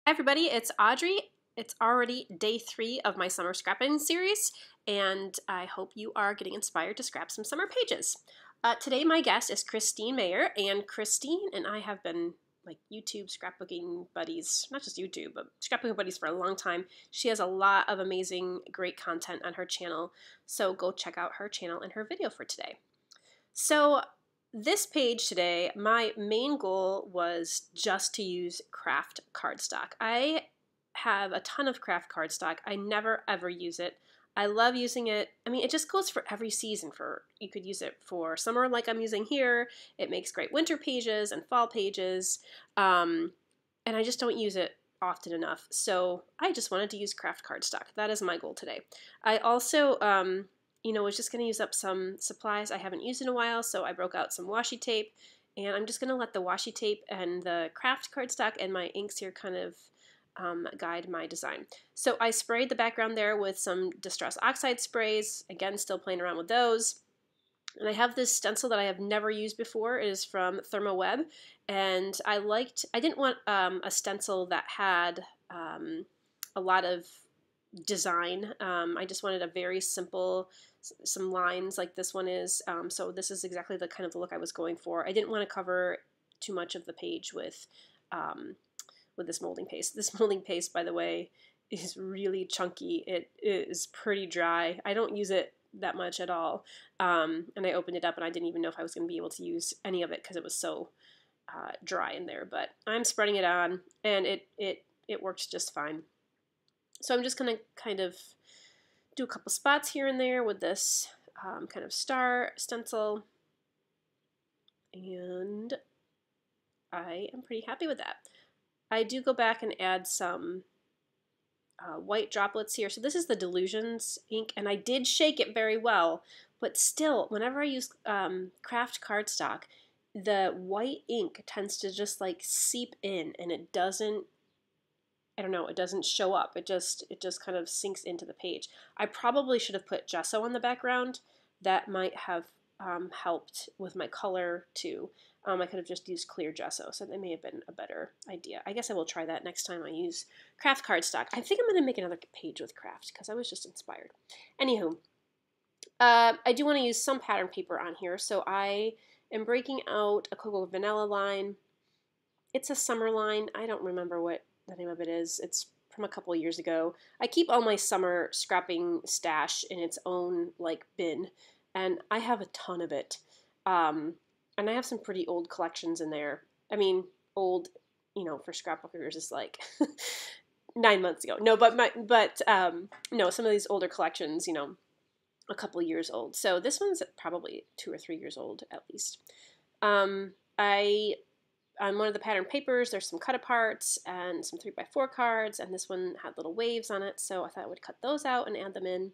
Hi everybody, it's Audrey. It's already day 3 of my Summer Scrappin Series, and I hope you are getting inspired to scrap some summer pages. Today my guest is Christine Meyer, and Christine and I have been like YouTube scrapbooking buddies, not just YouTube, but scrapbooking buddies for a long time. She has a lot of amazing, great content on her channel, so go check out her channel and her video for today. So this page today, my main goal was just to use craft cardstock. I have a ton of craft cardstock. I never ever use it. I love using it. I mean, it just goes for every season. You could use it for summer like I'm using here. It makes great winter pages and fall pages. And I just don't use it often enough. So I just wanted to use craft cardstock. That is my goal today. I also was just going to use up some supplies I haven't used in a while, so I broke out some washi tape, and I'm just going to let the washi tape and the craft cardstock and my inks here kind of guide my design. So I sprayed the background there with some Distress Oxide sprays, again still playing around with those. And I have this stencil that I have never used before. It is from ThermoWeb, and I didn't want a stencil that had a lot of design. I just wanted a very simple, some lines like this one is. So this is exactly the kind of the look I was going for. I didn't want to cover too much of the page with this molding paste. This molding paste, by the way, is really chunky. It is pretty dry. I don't use it that much at all. And I opened it up and I didn't even know if I was going to be able to use any of it because it was so dry in there. But I'm spreading it on, and it works just fine. So I'm just going to kind of do a couple spots here and there with this kind of star stencil, and I am pretty happy with that. I do go back and add some white droplets here. So this is the Delusions ink, and I did shake it very well, but still, whenever I use craft cardstock, the white ink tends to just like seep in, and it doesn't, I don't know, it doesn't show up. It just kind of sinks into the page. I probably should have put gesso on the background. That might have helped with my color too. I could have just used clear gesso, so that may have been a better idea. I guess I will try that next time I use craft cardstock. I think I'm going to make another page with craft because I was just inspired. Anywho, I do want to use some pattern paper on here, so I am breaking out a Cocoa Vanilla line. It's a summer line. I don't remember what the name of it is. It's from a couple of years ago. I keep all my summer scrapping stash in its own like bin, and I have a ton of it. And I have some pretty old collections in there. I mean, old, for scrapbookers is like 9 months ago. No, no, some of these older collections, a couple of years old. So this one's probably 2 or 3 years old at least. On one of the pattern papers, there's some cut aparts and some 3x4 cards, and this one had little waves on it, so I thought I would cut those out and add them in.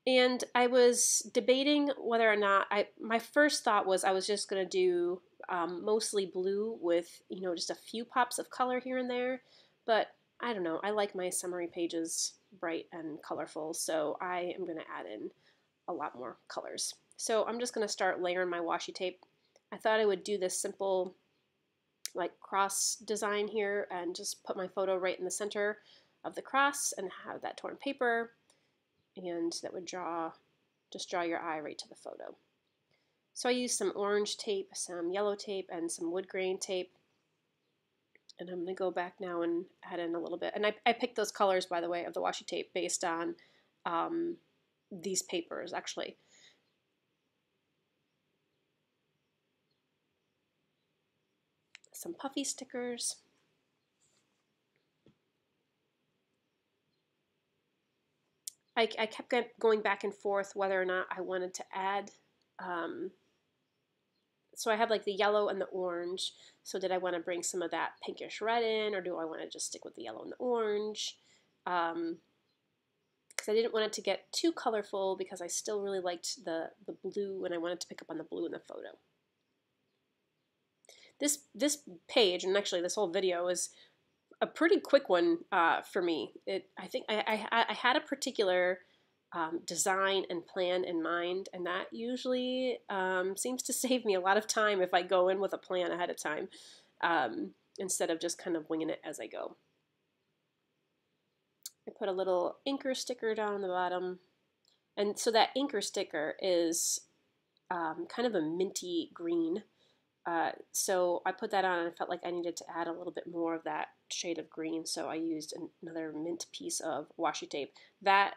And I was debating whether or not, my first thought was I was just going to do mostly blue with, just a few pops of color here and there, but I don't know, I like my summary pages bright and colorful, so I am going to add in a lot more colors. So I'm just going to start layering my washi tape. I thought I would do this simple like cross design here and just put my photo right in the center of the cross and have that torn paper, and that would just draw your eye right to the photo. So I used some orange tape, some yellow tape, and some wood grain tape, and I'm going to go back now and add in a little bit. And I picked those colors, by the way, of the washi tape based on these papers actually. Some puffy stickers. I kept going back and forth whether or not I wanted to add, so I have like the yellow and the orange, so did I want to bring some of that pinkish red in, or do I want to just stick with the yellow and the orange? Because I didn't want it to get too colorful because I still really liked the blue, and I wanted to pick up on the blue in the photo. This page, and actually this whole video, is a pretty quick one for me. I think I had a particular design and plan in mind, and that usually seems to save me a lot of time if I go in with a plan ahead of time instead of just kind of winging it as I go. I put a little inker sticker down on the bottom. And so that inker sticker is kind of a minty green. So I put that on and I felt like I needed to add a little bit more of that shade of green, so I used another mint piece of washi tape. That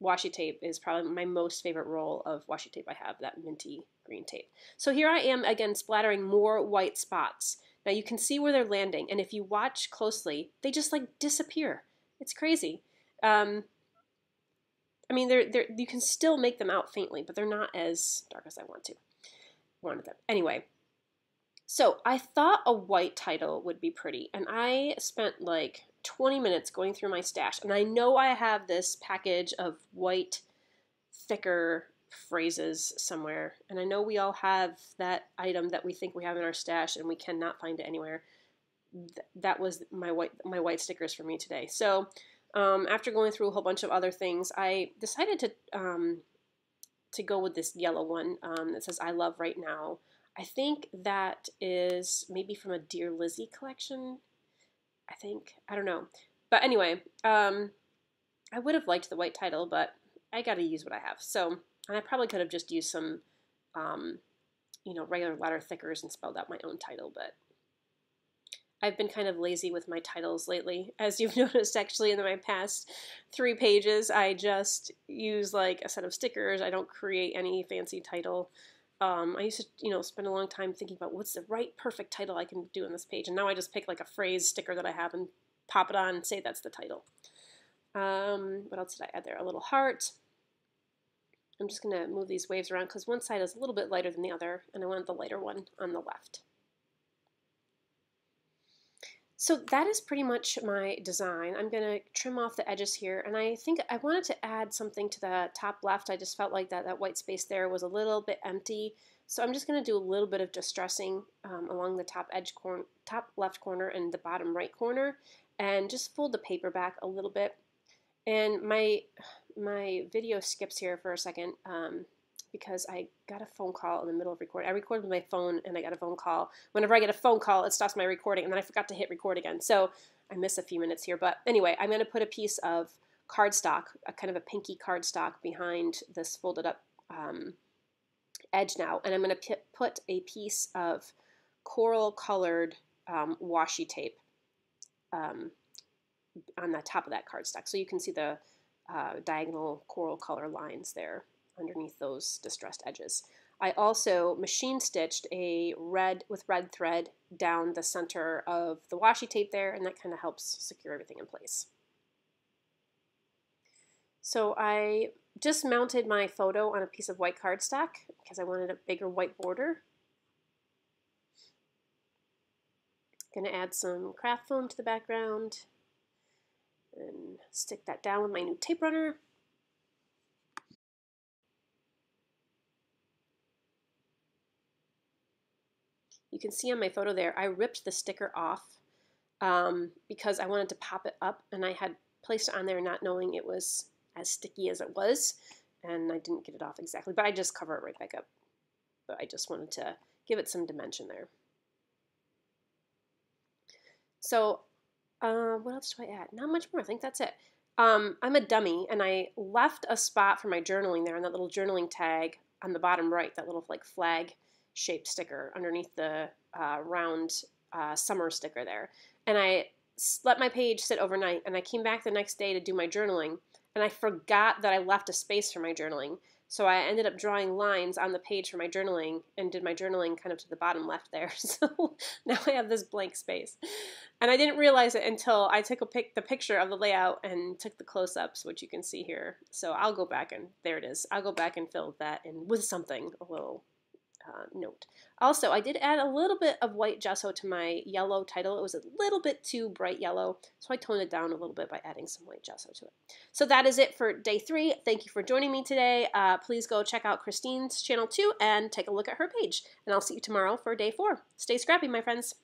washi tape is probably my most favorite roll of washi tape I have, that minty green tape. So here I am again splattering more white spots. Now you can see where they're landing, and if you watch closely, they just like disappear. It's crazy. I mean, you can still make them out faintly, but they're not as dark as I wanted them. Anyway, so I thought a white title would be pretty, and I spent like 20 minutes going through my stash, and I know I have this package of white, thicker phrases somewhere, and I know we all have that item that we think we have in our stash, and we cannot find it anywhere. That was my white stickers for me today. So after going through a whole bunch of other things, I decided to go with this yellow one that says "I love right now." I think that is maybe from a Dear Lizzie collection. I don't know. But anyway, I would have liked the white title, but I got to use what I have. So, and I probably could have just used some, regular letter thickers and spelled out my own title, but I've been kind of lazy with my titles lately. As you've noticed, actually, in my past 3 pages, I just use like a set of stickers. I don't create any fancy title. I used to, spend a long time thinking about what's the right perfect title I can do on this page, and now I just pick like a phrase sticker that I have and pop it on and say that's the title. What else did I add there? A little heart. I'm just going to move these waves around because one side is a little bit lighter than the other, and I want the lighter one on the left. So that is pretty much my design. I'm going to trim off the edges here, and I think I wanted to add something to the top left. I just felt like that white space there was a little bit empty, so I'm just going to do a little bit of distressing along the top left corner and the bottom right corner, and just fold the paper back a little bit. And my video skips here for a second because I got a phone call in the middle of recording. I recorded with my phone and I got a phone call. Whenever I get a phone call, it stops my recording, and then I forgot to hit record again. So I miss a few minutes here. But anyway, I'm going to put a piece of cardstock, a kind of a pinky cardstock behind this folded up edge now. And I'm going to put a piece of coral colored washi tape on the top of that cardstock. So you can see the diagonal coral color lines there underneath those distressed edges. I also machine stitched a red thread down the center of the washi tape there, and that kind of helps secure everything in place. So I just mounted my photo on a piece of white cardstock because I wanted a bigger white border. Going to add some craft foam to the background and stick that down with my new tape runner. You can see on my photo there, I ripped the sticker off because I wanted to pop it up, and I had placed it on there not knowing it was as sticky as it was, and I didn't get it off exactly, but I just cover it right back up. But I just wanted to give it some dimension there. So what else do I add? Not much more. I think that's it. I'm a dummy, and I left a spot for my journaling there on that little journaling tag on the bottom right, that little like flag shaped sticker underneath the round summer sticker there. And I let my page sit overnight, and I came back the next day to do my journaling, and I forgot that I left a space for my journaling. So I ended up drawing lines on the page for my journaling and did my journaling kind of to the bottom left there. So now I have this blank space. And I didn't realize it until I took the picture of the layout and took the close-ups, which you can see here. So I'll go back and, there it is. I'll go back and fill that in with something, a little note. Also, I did add a little bit of white gesso to my yellow title. It was a little bit too bright yellow, so I toned it down a little bit by adding some white gesso to it. So that is it for day 3. Thank you for joining me today. Please go check out Christine's channel too and take a look at her page. And I'll see you tomorrow for day 4. Stay scrappy, my friends.